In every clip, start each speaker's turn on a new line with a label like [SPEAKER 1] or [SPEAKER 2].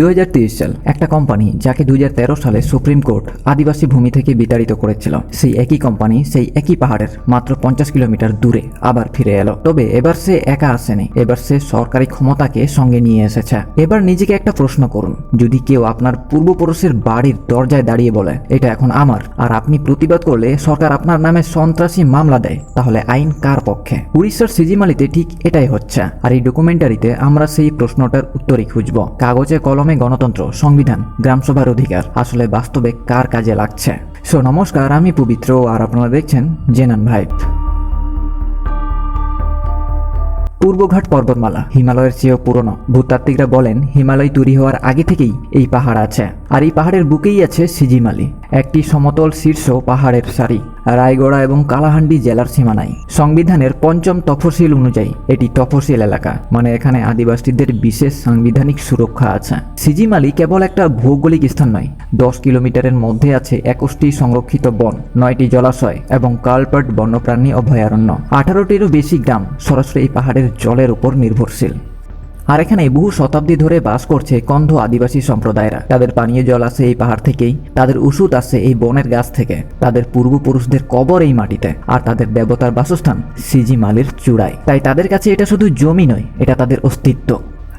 [SPEAKER 1] 2023 সাল একটা কোম্পানি যাকে 2013 সালে সুপ্রিম কোর্ট আদিবাসী ভূমি থেকে বিতাড়িত করেছিল, সেই একই কোম্পানি সেই একই পাহাড়ের মাত্র 50 কিলোমিটার দূরে আবার ফিরে এলো। তবে এবার সে একা আসেনি, এবার সে সরকারি ক্ষমতাকে সঙ্গে নিয়ে এসেছে। এবার নিজেকে একটা প্রশ্ন করুন, যদি কেউ আপনার পূর্বপুরুষের বাড়ির দরজায় দাঁড়িয়ে বলে এটা এখন আমার, আর আপনি প্রতিবাদ করলে সরকার আপনার নামে সন্ত্রাসী মামলা দেয়, তাহলে আইন কার পক্ষে? উড়িষ্যার সিজিমালিতে ঠিক এটাই হচ্ছে। আর এই ডকুমেন্টারিতে আমরা সেই প্রশ্নটার উত্তরই খুঁজব। কাগজে কলমে গণতন্ত্র, সংবিধান, গ্রামসভার অধিকার আসলে বাস্তবে কার কাজে লাগছে? নমস্কার, আমি পবিত্র আর আপনারা দেখছেন জেনান ভাইব। পূর্বঘাট পর্বতমালা হিমালয়ের চেয়েও পুরনো। ভূতাত্ত্বিকরা বলেন হিমালয় তৈরি হওয়ার আগে থেকেই এই পাহাড় আছে, আর এই পাহাড়ের বুকেই আছে সিজিমালি, একটি সমতল শীর্ষ পাহাড়ের সারি রায়গড়া এবং কালাহান্ডি জেলার সীমানায়। সংবিধানের ৫ম তফসিল অনুযায়ী এটি তফসিল এলাকা, মানে এখানে আদিবাসীদের বিশেষ সাংবিধানিক সুরক্ষা আছে। সিজিমালি কেবল একটা ভৌগোলিক স্থান নয়, 10 কিলোমিটারের মধ্যে আছে 21টি সংরক্ষিত বন, 9টি জলাশয় এবং কালপার্ট বন্যপ্রাণী অভয়ারণ্য। 18টিরও বেশি গ্রাম সরাসরি এই পাহাড়ের জলের উপর নির্ভরশীল। আর এখানে বহু শতাব্দী ধরে বাস করছে কন্ধ আদিবাসী সম্প্রদায়রা। তাদের পানীয় জল আসে এই পাহাড় থেকেই, তাদের ওষুধ আসে এই বনের গাছ থেকে, তাদের পূর্বপুরুষদের কবর এই মাটিতে, আর তাদের দেবতার বাসস্থান সিজিমালির চূড়ায়। তাই তাদের কাছে এটা শুধু জমি নয়, এটা তাদের অস্তিত্ব।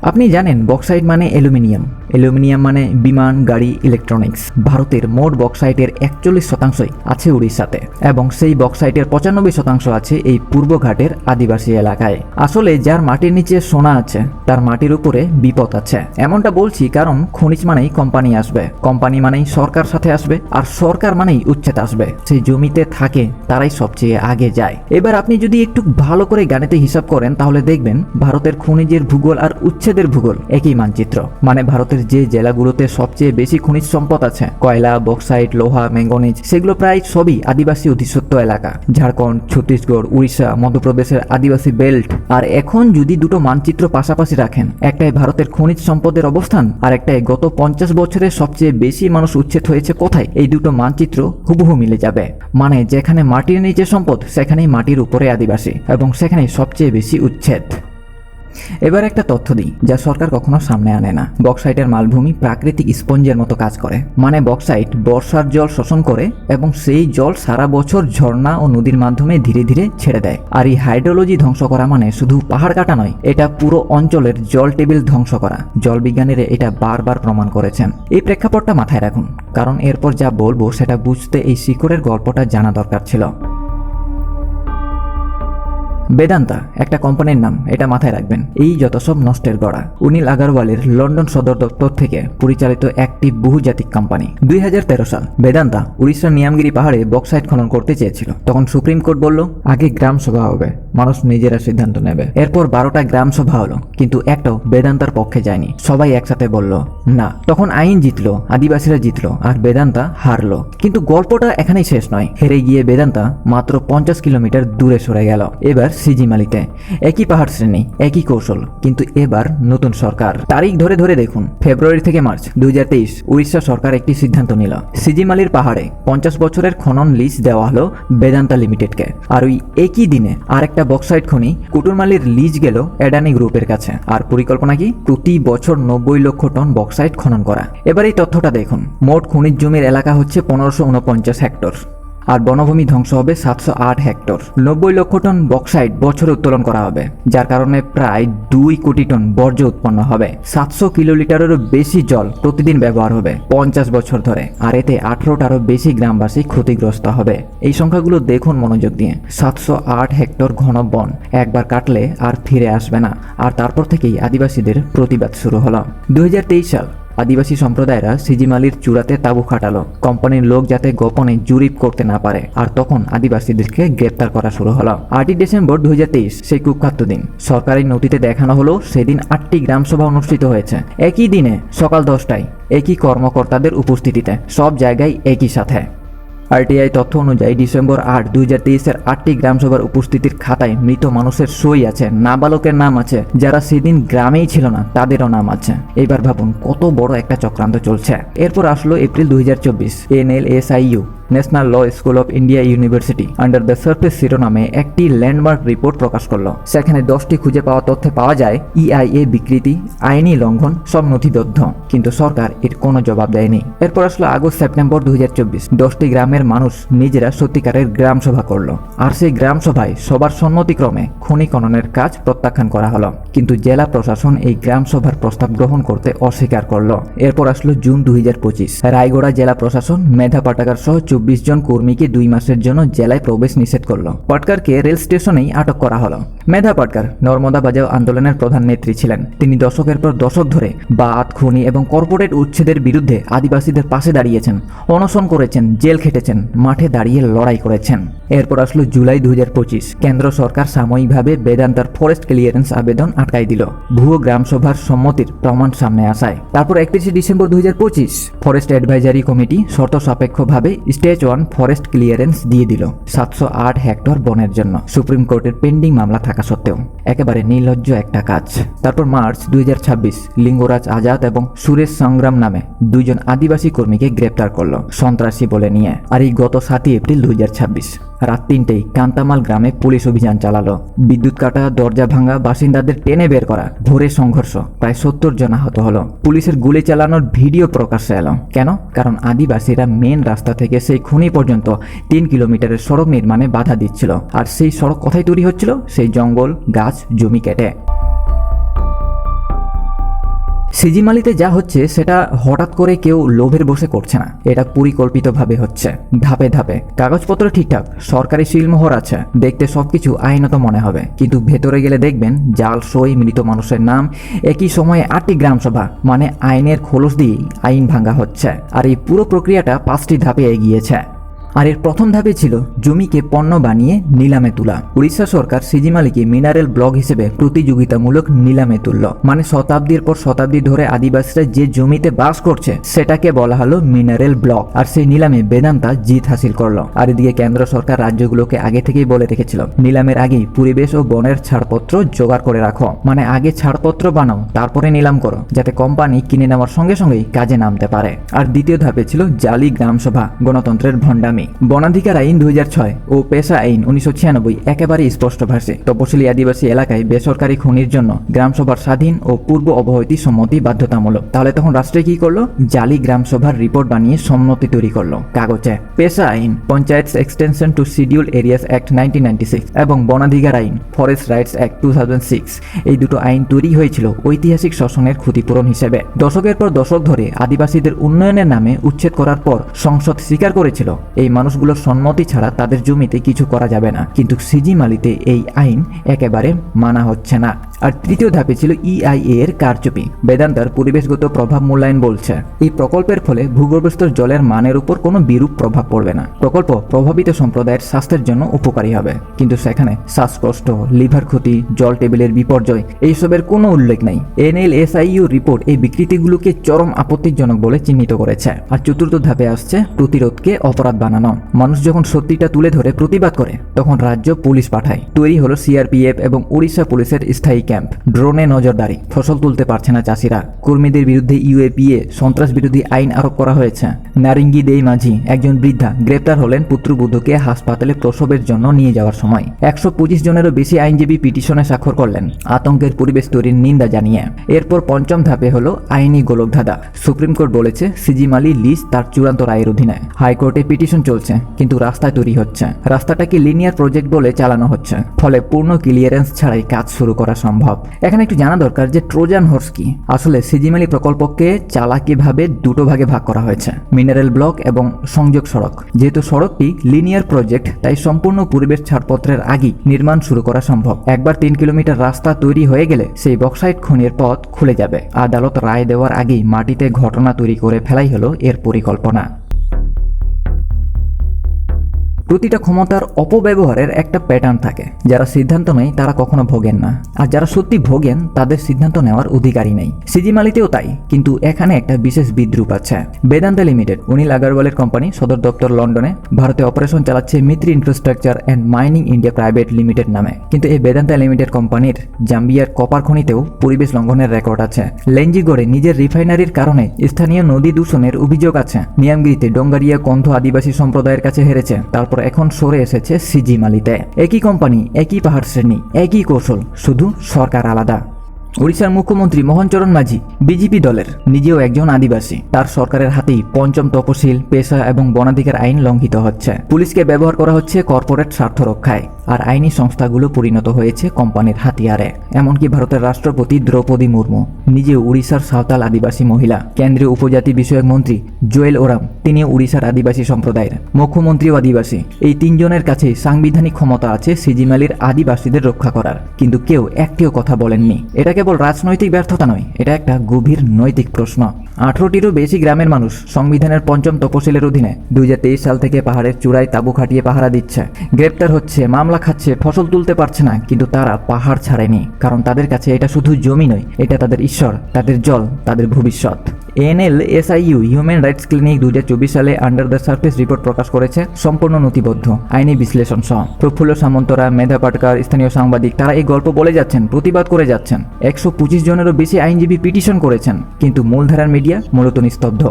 [SPEAKER 1] আপনি জানেন বক্সাইট মানে অ্যালুমিনিয়াম, অ্যালুমিনিয়াম মানে বিমান, গাড়ি, ইলেকট্রনিক্স। ভারতের মোট বক্সাইটের 41% আছে উড়িষ্যাতে, এবং সেই বক্সাইটের 95% আছে এই পূর্বঘাটের আদিবাসী এলাকায়। আসলে যার মাটির নিচে সোনা আছে তার মাটির উপরে বিপদ আছে। এমনটা বলছি কারণ খনিজ মানেই কোম্পানি আসবে, কোম্পানি মানেই সরকার সাথে আসবে, আর সরকার মানেই উচ্ছেদ আসবে। সেই জমিতে থাকে তারাই সবচেয়ে আগে যায়। এবার আপনি যদি একটু ভালো করে গাণিতে হিসাব করেন তাহলে দেখবেন ভারতের খনিজের ভূগোল আর উচ্ছেদের ভূগোল একই মানচিত্র। মানে ভারতের যে জেলাগুলোতে সবচেয়ে বেশি খনিজ সম্পদ আছে, কয়লা, বক্সাইট, লোহা, ম্যাঙ্গানিজ, সেগুলো প্রায় সবই আদিবাসী অধিষ্ঠিত এলাকা। ঝাড়খণ্ড, ছত্তিশগড়, উড়িষ্যা, মধ্যপ্রদেশের আদিবাসী বেল্ট। আর এখন যদি দুটো মানচিত্র পাশাপাশি রাখেন, একটাই ভারতের খনিজ সম্পদের অবস্থান আর একটাই গত 50 বছরে সবচেয়ে বেশি মানুষ উচ্ছেদ হয়েছে কোথায়, এই দুটো মানচিত্র হুবহু মিলে যাবে। মানে যেখানে মাটির নিচে সম্পদ সেখানেই মাটির উপরে আদিবাসী, এবং সেখানেই সবচেয়ে বেশি উচ্ছেদ। এবার একটা তথ্য দিই যা সরকার কখনো সামনে আনে না। বক্সাইটের মালভূমি প্রাকৃতিক স্পঞ্জের মতো কাজ করে। মানে বক্সাইট বর্ষার জল শোষণ করে এবং সেই জল সারা বছর ঝর্ণা ও নদীর মাধ্যমে ধীরে ধীরে ছেড়ে দেয়। আর এই হাইড্রোলজি ধ্বংস করা মানে শুধু পাহাড় কাটা নয়, এটা পুরো অঞ্চলের জল টেবিল ধ্বংস করা। জলবিজ্ঞানীরা এটা বারবার প্রমাণ করেছেন। এই প্রেক্ষাপটটা মাথায় রাখুন, কারণ এরপর যা বলবো সেটা বুঝতে এই শিকড়ের গল্পটা জানা দরকার ছিল। বেদান্তা একটা কোম্পানির নাম, এটা মাথায় রাখবেন। এই যত সব নষ্টের গড়া অনিল আগারওয়ালের লন্ডন সদর দপ্তর থেকে পরিচালিত একটি বহুজাতিক কোম্পানি। 2013 সাল বেদান্তা উড়িষ্যার নিয়ামগিরি পাহাড়ে বক্সাইট খনন করতে চেয়েছিল। তখন সুপ্রিম কোর্ট বলল আগে গ্রাম সভা হবে, মানুষ নিজেরা সিদ্ধান্ত নেবে। এরপর 12টা গ্রাম সভা হলো, কিন্তু একটাও বেদান্তার পক্ষে যায়নি। সবাই একসাথে বলল না। তখন আইন জিতলো, আদিবাসীরা জিতলো, আর বেদান্তা হারলো। কিন্তু গল্পটা এখানেই শেষ নয়। হেরে গিয়ে বেদান্তা মাত্র 50 কিলোমিটার দূরে সরে গেল। এবার সিজিমালিতে একই পাহাড় শ্রেণী, একই কৌশল, কিন্তু এবার নতুন সরকার। তারিখ ধরে ধরে দেখুন, ফেব্রুয়ারি থেকে মার্চ 2023 উড়িষ্যা সরকার একটি সিদ্ধান্ত নিল। সিজিমালির পাহাড়ে 50 বছরের খনন লিজ দেওয়া হলো বেদান্তা লিমিটেডকে। আর ওই একই দিনে আরেকটা বক্সাইট খনি কুটুরমালির লিজ গেল এডানি গ্রুপের কাছে। আর পরিকল্পনা কি? প্রতি বছর 90 লক্ষ টন বক্সাইট খনন করা। এবার এই তথ্যটা দেখুন, মোট খনিজ জমির এলাকা হচ্ছে 1549 হেক্টর, আর বনভূমি ধ্বংস হবে 708 হেক্টর। 90 লক্ষ টন বক্সাইট বছরে উত্তোলন করা হবে, যার কারণে প্রায় 2 কোটি টন বর্জ্য উৎপন্ন হবে। 700 কিলোলিটারেরও বেশি জল প্রতিদিন ব্যবহার হবে 50 বছর ধরে, আর এতে 18টারও বেশি গ্রামবাসী ক্ষতিগ্রস্ত হবে। এই সংখ্যাগুলো দেখুন মনোযোগ দিয়ে। 708 হেক্টর ঘন বন একবার কাটলে আর ফিরে আসবে না। আর তারপর থেকেই আদিবাসীদের প্রতিবাদ শুরু হলো। 2023 সাল আদিবাসী সম্প্রদায়রা সিজিমালির চূড়াতে তাঁবু খাটালো, কোম্পানির লোক যাতে গোপনে জরিপ করতে না পারে। আর তখন আদিবাসীদেরকে গ্রেপ্তার করা শুরু হলো। 8 ডিসেম্বর 2023 সেই কুখ্যাত দিন। সরকারি নথিতে দেখানো হলো সেদিন 8টি গ্রামসভা অনুষ্ঠিত হয়েছে একই দিনে সকাল 10টায়, একই কর্মকর্তাদের উপস্থিতিতে, সব জায়গায় একই সাথে। আরটিআই তথ্য অনুযায়ী ডিসেম্বর 8, 2023-এর 8টি গ্রামসভার উপস্থিতির খাতায় মৃত মানুষের সই আছে, নাবালকের নাম আছে, যারা সেদিন গ্রামেই ছিল না তাদেরও নাম আছে। এবার ভাবুন কত বড় একটা চক্রান্ত চলছে। এরপর আসলো April 2024, NLSIU national law school of India university under the surface শিরোনামে একটি ল্যান্ডমার্ক রিপোর্ট প্রকাশ করলো। সেখানে 10টি খুঁজে পাওয়া তথ্যে পাওয়া যায় EIA বিকৃতি, আইনি লঙ্ঘন সব নথিবদ্ধ, কিন্তু সরকার এর কোনো জবাব দেয়নি। এরপর আসলো আগস্ট সেপ্টেম্বর 2024। 10টি গ্রামের মানুষ নিজেরা সত্যিকারের গ্রাম সভা করলো, আর সেই গ্রাম সভায় সবার সম্মতিক্রমে খনি খননের কাজ প্রত্যাখ্যান করা হলো, কিন্তু জেলা প্রশাসন এই গ্রাম সভার প্রস্তাব গ্রহণ করতে অস্বীকার করলো। এরপর আসলো জুন 2025। রায়গড়া জেলা প্রশাসন মেধা পাটকার সহ 24 জন কর্মীকে 2 মাসের জন্য জেলায় প্রবেশ নিষেধ করলো। পাটকারকে রেল স্টেশনেই আটক করা হলো। মেধা পাটকার নর্মদা বাজাও আন্দোলনের প্রধান নেত্রী ছিলেন। তিনি দশকের পর দশক ধরে বাদ, খনি এবং কর্পোরেট উচ্ছেদের বিরুদ্ধে আদিবাসীদের পাশে দাঁড়িয়েছেন, অনশন করেছেন, জেল খেটেছেন, মাঠে দাঁড়িয়ে লড়াই করেছেন। এরপর আসলো জুলাই 2025। কেন্দ্র সরকার সাময়িকভাবে বেদান্তার ফরেস্ট ক্লিয়ারেন্স আবেদন আটকাই দিল ভুয়ো গ্রামসভার সম্মতির প্রমাণ সামনে আসায়। তারপর 31 ডিসেম্বর 2025 ফরেস্ট অ্যাডভাইজারি কমিটি শর্ত সাপেক্ষভাবে স্টেজ 1 ফরেস্ট ক্লিয়ারেন্স দিয়ে দিল 708 হেক্টর বনের জন্য, সুপ্রিম কোর্টের পেন্ডিং মামলা থাকা সত্ত্বেও। একেবারে নির্লজ্জ একটা কাজ। তারপর মার্চ 2026 লিঙ্গরাজ আজাদ এবং সুরেশ সংগ্রাম নামে 2 জন আদিবাসী কর্মীকে গ্রেপ্তার করলো সন্ত্রাসী বলে নিয়ে। আর এই গত 7 এপ্রিল 2026 রাত 3টেই কান্তামাল গ্রামে পুলিশ অভিযান চালালো। বিদ্যুৎ কাটা, দরজা ভাঙা, বাসিন্দাদের টেনে বের করা, ভোরে সংঘর্ষ, প্রায় 70 জন আহত হলো। পুলিশের গুলি চালানোর ভিডিও প্রকাশ্যে এলো। কেন? কারণ আদিবাসীরা মেন রাস্তা থেকে সেই খনি পর্যন্ত 3 কিলোমিটারের সড়ক নির্মাণে বাধা দিচ্ছিল। আর সেই সড়ক কোথায় তৈরি হচ্ছিল? সেই জঙ্গল, গাছ, জমি কেটে। সিজিমালিতে যা হচ্ছে সেটা হঠাৎ করে কেউ লোভের বসে করছে না, এটা পরিকল্পিতভাবে হচ্ছে, ধাপে ধাপে। কাগজপত্র ঠিকঠাক, সরকারি সিলমোহর আছে, দেখতে সবকিছু আইনত মনে হবে, কিন্তু ভেতরে গেলে দেখবেন জাল সই, মৃত মানুষের নাম, একই সময়ে 8টি গ্রামসভা, মানে আইনের খোলস দিয়েই আইন ভাঙা হচ্ছে। আর এই পুরো প্রক্রিয়াটা 5টি ধাপে এগিয়েছে। আর এর প্রথম ধাপে ছিল জমিকে পণ্য বানিয়ে নিলামে তোলা। উড়িষ্যা সরকার সিজিমালিকে মিনারেল ব্লক হিসেবে প্রতিযোগিতামূলক নিলামে তুলল। মানে শতাব্দীর পর শতাব্দী ধরে আদিবাসীরা যে জমিতে বাস করছে সেটাকে বলা হলো মিনারেল ব্লক। আর সেই নিলামে বেদান্তা জিত হাসিল করলো। আর এদিকে কেন্দ্র সরকার রাজ্যগুলোকে আগে থেকেই বলে রেখেছিল নিলামের আগেই পরিবেশ ও বনের ছাড়পত্র জোগাড় করে রাখো, মানে আগে ছাড়পত্র বানাও তারপরে নিলাম করো, যাতে কোম্পানি কিনে নেওয়ার সঙ্গে সঙ্গেই কাজে নামতে পারে। আর দ্বিতীয় ধাপে ছিল জালি গ্রামসভা, গণতন্ত্রের ভণ্ডামি। বনাধিকার আইন 2006 ও পেশা আইন 1996 একেবারেই স্পষ্টভাষী। তপশিলি আদিবাসী এলাকায় বেসরকারি খনির জন্য গ্রামসভার স্বাধীন ও পূর্ব অবহিত সম্মতি বাধ্যতামূলক। তাহলে তখন রাষ্ট্রে কি করলো? জালি গ্রামসভার রিপোর্ট বানিয়ে সম্মতি তৈরি করলো কাগজে। পেশা আইন, panchayat extension to schedule areas act 1996 এবং বনাধিকার আইন, ফরেস্ট রাইটস অ্যাক্ট 2006, এই দুটো আইন তৈরি হয়েছিল ঐতিহাসিক শোষণের ক্ষতিপূরণ হিসেবে। দশকের পর দশক ধরে আদিবাসীদের উন্নয়নের নামে উচ্ছেদ করার পর সংসদ স্বীকার করেছিল এই মানুষগুলোর সম্মতি ছাড়া তাদের জমিতে কিছু করা যাবে না, কিন্তু সিজিমালিতে এই আইন একেবারে মানা হচ্ছে না। আর তৃতীয় ধাপে ছিল EIA এর কারচুপি। বেদান্তার পরিবেশগত প্রভাব মূল্যায়ন বলছে এই প্রকল্পের ফলে ভূগর্ভস্থ জলের মানের উপর কোনো বিরূপ প্রভাব পড়বে না। প্রকল্প প্রভাবিত সম্প্রদায়ের স্বাস্থ্যের জন্য উপকারী হবে, কিন্তু সেখানে শ্বাসকষ্ট, লিভার ক্ষতি, জল টেবিলের বিপর্যয় এইসবের কোনো উল্লেখ নেই। NLSIU রিপোর্ট এই বিকৃতিগুলোকে চরম আপত্তিজনক বলে চিহ্নিত করেছে। আর চতুর্থ ধাপে আসছে প্রতিরোধকে অপরাধ বানানো। মানুষ যখন সত্যিটা তুলে ধরে প্রতিবাদ করে তখন রাজ্য পুলিশ পাঠায়। তৈরি হলো CRPF এবং উড়িষ্যা পুলিশের স্থায়ী ক্যাম্প। ড্রোনে নজরদারি, ফসল তুলতে পারছে না চাষিরা। কর্মীদের বিরুদ্ধে UAPA সন্ত্রাস বিরোধী আইন আরোপ করা হয়েছে। নারিঙ্গি দেই মাঝি, একজন বৃদ্ধা, গ্রেপ্তার হলেন পুত্রবধূকে হাসপাতালে প্রসবের জন্য নিয়ে যাওয়ার সময়। 125 জনেরও বেশি আইনজীবী পিটিশনে স্বাক্ষর করলেন আতঙ্কের পরিবেশ তৈরির নিন্দা জানিয়ে। এরপর পঞ্চম ধাপে হলো আইনি গোলকধাঁধা। সুপ্রিম কোর্ট বলেছে সিজিমালি লিজ তার চূড়ান্ত রায়ের অধীনে। হাইকোর্টে পিটিশন চলছে, কিন্তু রাস্তায় তৈরি হচ্ছে। রাস্তাটাকে লিনিয়ার প্রজেক্ট বলে চালানো হচ্ছে, ফলে পূর্ণ ক্লিয়ারেন্স ছাড়াই কাজ শুরু করা সম্ভব। এখানে একটু জানা দরকার যে ট্রোজান হর্স কি। আসলে সিজিমালি প্রকল্পকে চালাকিভাবে দুটো ভাগে ভাগ করা হয়েছে, মিনারেল ব্লক এবং সংযোগ সড়ক। যেহেতু সড়কটি লিনিয়ার প্রজেক্ট, তাই সম্পূর্ণ পরিবেশ ছাড়পত্রের আগেই নির্মাণ শুরু করা সম্ভব। একবার 3 কিলোমিটার রাস্তা তৈরি হয়ে গেলে সেই বক্সাইট খনির পথ খুলে যাবে। আদালত রায় দেওয়ার আগেই মাটিতে ঘটনা তৈরি করে ফেলাই হলো এর পরিকল্পনা। প্রতিটা ক্ষমতার অপব্যবহারের একটা প্যাটার্ন থাকে। যারা সিদ্ধান্ত নেয় তারা কখনো ভোগেন না, আর যারা সত্যি ভোগেন তাদের সিদ্ধান্ত নেওয়ার অধিকারই নেই। সিজি মালিতেও তাই, কিন্তু এখানে একটা বিশেষ বিদ্রুপ আছে। বেদান্তা লিমিটেড, অনিল আগারওয়ালের কোম্পানি, সদর দপ্তর লন্ডনে, ভারতে অপারেশন চালাচ্ছে মিত্রি infrastructure and mining India private limited নামে। কিন্তু এই বেদান্তা লিমিটেড কোম্পানির জাম্বিয়ার কপার খনিতেও পরিবেশ লঙ্ঘনের রেকর্ড আছে। লেঞ্জিগড়ে নিজের রিফাইনারির কারণে স্থানীয় নদী দূষণের অভিযোগ আছে। নিয়ামগিরিতে ডোঙ্গারিয়া কন্ধ আদিবাসী সম্প্রদায়ের কাছে হেরেছে, তারপর এখন সরে এসেছে সিজি মালিতে। একই কোম্পানি, একই পাহাড় শ্রেণী, একই কৌশল, শুধু সরকার আলাদা। ওড়িশার মুখ্যমন্ত্রী মোহন চরণ মাঝি বিজেপি দলের, নিজেও একজন আদিবাসী। তার সরকারের হাতেই পঞ্চম তপশিল, পেশা এবং বনাধিকার আইন লঙ্ঘিত হচ্ছে। পুলিশকে ব্যবহার করা হচ্ছে কর্পোরেট স্বার্থ রক্ষায়, আর আইনি সংস্থাগুলো পরিণত হয়েছে কোম্পানির হাতিয়ারে। এমনকি ভারতের রাষ্ট্রপতি দ্রৌপদী মুর্মু নিজেও উড়িষ্যার সাঁওতাল আদিবাসী মহিলা। কেন্দ্রীয় উপজাতি বিষয়ক মন্ত্রী জোয়েল ওরাম, তিনিও উড়িষ্যার আদিবাসী সম্প্রদায়ের। মুখ্যমন্ত্রীও আদিবাসী। এই তিনজনের কাছেই সাংবিধানিক ক্ষমতা আছে সিজিমালির আদিবাসীদের রক্ষা করার, কিন্তু কেউ একটিও কথা বলেননি। এটা কেবল রাজনৈতিক ব্যর্থতা নয়, এটা একটা গভীর নৈতিক প্রশ্ন। 18টিরও বেশি গ্রামের মানুষ সংবিধানের পঞ্চম তপশিলের অধীনে 2023 সাল থেকে পাহাড়ের চূড়ায় তাঁবু খাটিয়ে পাহারা দিচ্ছে। গ্রেপ্তার হচ্ছে, মামলা খাচ্ছে, ফসল তুলতে পারছে না, কিন্তু তারা পাহাড় ছাড়েনি, কারণ তাদের কাছে এটা শুধু জমি নয়, এটা তাদের ঈশ্বর, তাদের জল, তাদের ভবিষ্যৎ। NLSIU হিউম্যান রাইটস ক্লিনিক 2024 সালে আন্ডার দ্য সার্ফেস রিপোর্ট প্রকাশ করেছে, সম্পূর্ণ নথিবদ্ধ, আইনি বিশ্লেষণ সহ। প্রফুল্ল সামন্তরা, মেধা পাটকার, স্থানীয় সাংবাদিক, তারা এই গল্প বলে যাচ্ছেন, প্রতিবাদ করে যাচ্ছেন। 125 জনেরও বেশি আইনজীবী পিটিশন করেছেন, কিন্তু মূলধারার মিডিয়া মূলত নিস্তব্ধ।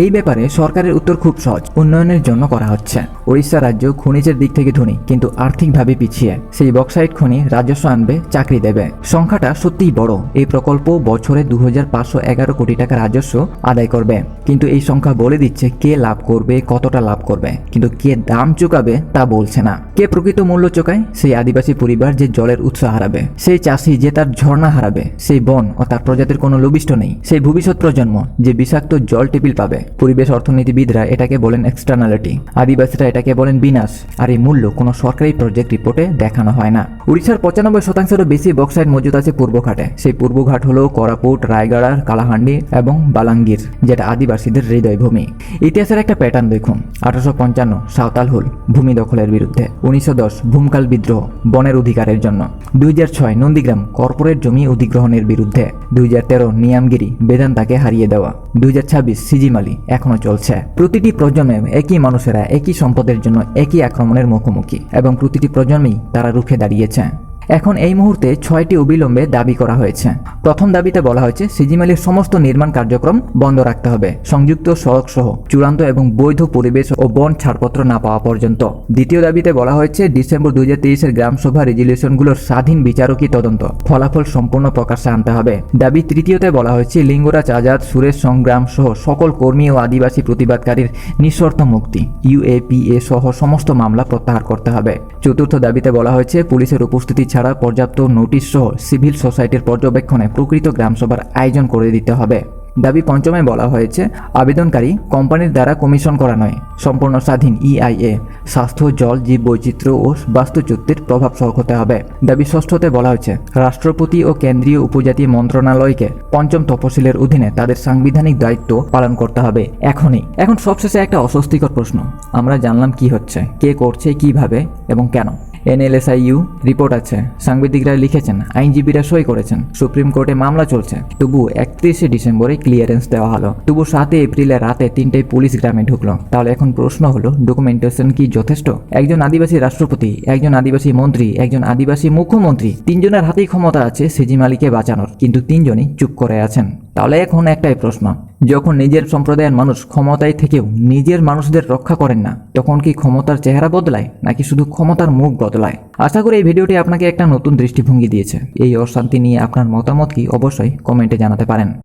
[SPEAKER 1] এই ব্যাপারে সরকারের উত্তর খুব সহজ, উন্নয়নের জন্য করা হচ্ছে। ওড়িশা রাজ্য খনিজের দিক থেকে ধনী, কিন্তু আর্থিকভাবে পিছিয়ে। সেই বক্সাইট খনি রাজস্ব আনবে, চাকরি দেবে। সংখ্যাটা সত্যিই বড়। এই প্রকল্প বছরে 2511 কোটি টাকা রাজস্ব আদায় করবে, কিন্তু এই সংখ্যা বলে দিচ্ছে কে লাভ করবে, কতটা লাভ করবে, কিন্তু কে দাম চুকাবে তা বলছে না। কে প্রকৃত মূল্য চোকায়? সেই আদিবাসী পরিবার যে জলের উৎস হারাবে, সেই চাষি যে তার ঝর্ণা হারাবে, সেই বন ও তার প্রজাতির কোনো লবিষ্ট নেই, সেই ভবিষ্যৎ প্রজন্ম যে বিষাক্ত জল টেবিল পাবে। পরিবেশ অর্থনীতিবিদরা এটাকে বলেন এক্সটার্নালিটি, আদিবাসীরা এটাকে বলেন বিনাশ, আর এই মূল্য কোনো সরকারি প্রজেক্ট রিপোর্টে দেখানো হয় না। উড়িষ্যার 95%-এরও বেশি বক্সাইট মজুদ আছে পূর্বঘাটে। সেই পূর্বঘাট হলো কোরাপুট, রায়গড়া, কালাহান্ডি এবং বালাঙ্গীর, যেটা আদিবাসীদের হৃদয়ভূমি। ইতিহাসের একটা প্যাটার্ন দেখুন। 1855 সাঁওতাল হুল ভূমি দখলের বিরুদ্ধে, 1910 ভূমকাল বিদ্রোহ বনের অধিকারের জন্য, 2006 নন্দীগ্রাম কর্পোরেট জমি অধিগ্রহণের বিরুদ্ধে, 2013 নিয়ামগিরি বেদান্তাকে হারিয়ে দেওয়া, 2026 সিজিমালি এখনো চলছে। প্রতিটি প্রজন্মে একই মানুষেরা একই সম্পদের জন্য একই আক্রমণের মুখোমুখি, এবং প্রতিটি প্রজন্মেই তারা রুখে দাঁড়িয়েছে। এখন এই মুহূর্তে 6টি অবিলম্বে দাবি করা হয়েছে। প্রথম দাবিতে বলা হয়েছে সিজিমালির সমস্ত নির্মাণ কার্যক্রম বন্ধ রাখতে হবে, সংযুক্ত সড়ক সহ চূড়ান্ত এবং বৈধ পরিবেশ ও বন ছাড়পত্র না পাওয়া পর্যন্ত। দ্বিতীয় দাবিতে বলা হয়েছে ডিসেম্বর 2023-এর গ্রামসভা রেজুলেশনগুলোর স্বাধীন বিচারকী তদন্ত, ফলাফল সম্পূর্ণ প্রকাশ্যে আনতে হবে। দাবি তৃতীয়তে বলা হয়েছে লিঙ্গরাজ আজাদ, সুরেশ সংগ্রাম সহ সকল কর্মী ও আদিবাসী প্রতিবাদকারীর নিঃশর্ত মুক্তি, UAPA সহ সমস্ত মামলা প্রত্যাহার করতে হবে। চতুর্থ দাবিতে বলা হয়েছে পুলিশের উপস্থিতি ছাড়া পর্যাপ্ত নোটিশ সহ সিভিল সোসাইটির পর্যবেক্ষণে প্রকৃত গ্রামসভার আয়োজন করে দিতে হবে। দাবি পঞ্চমে বলা হয়েছে আবেদনকারী কোম্পানির দ্বারা কমিশন করা নয়, সম্পূর্ণ স্বাধীন EIA, স্বাস্থ্য, জল, জীব বৈচিত্র্য ও বাস্তুচ্যুতির প্রভাব সহ্য হতে হবে। দাবি ষষ্ঠতে বলা হয়েছে রাষ্ট্রপতি ও কেন্দ্রীয় উপজাতি মন্ত্রণালয়কে পঞ্চম তফসিলের অধীনে তাদের সাংবিধানিক দায়িত্ব পালন করতে হবে এখনই। এখন সবশেষে একটা অস্বস্তিকর প্রশ্ন, আমরা জানলাম কি হচ্ছে, কে করছে, কিভাবে এবং কেন। NLSIU রিপোর্ট আছে, সাংবাদিকরা লিখেছেন, আইনজীবীরা সই করেছেন, সুপ্রিম কোর্টে মামলা চলছে, তবু 31শে ডিসেম্বরে ক্লিয়ারেন্স দেওয়া হলো। তবু 7 এপ্রিলে রাতে 3টায় পুলিশ গ্রামে ঢুকলো। তাহলে এখন প্রশ্ন হলো, ডকুমেন্টেশন কি যথেষ্ট? একজন আদিবাসী রাষ্ট্রপতি, একজন আদিবাসী মন্ত্রী, একজন আদিবাসী মুখ্যমন্ত্রী, তিনজনের হাতেই ক্ষমতা আছে সিজিমালিকে বাঁচানোর, কিন্তু তিনজনই চুপ করে আছেন। তাহলে এখন একটাই প্রশ্ন, যখন নিজের সম্প্রদায়ের মানুষ ক্ষমতায় থেকেও নিজের মানুষদের রক্ষা করেন না, তখন কি ক্ষমতার চেহারা বদলায়, নাকি শুধু ক্ষমতার মুখ বদলায়? আশা করি এই ভিডিওটি আপনাকে একটা নতুন দৃষ্টিভঙ্গি দিয়েছে। এই অশান্তি নিয়ে আপনার মতামত কি অবশ্যই কমেন্টে জানাতে পারেন।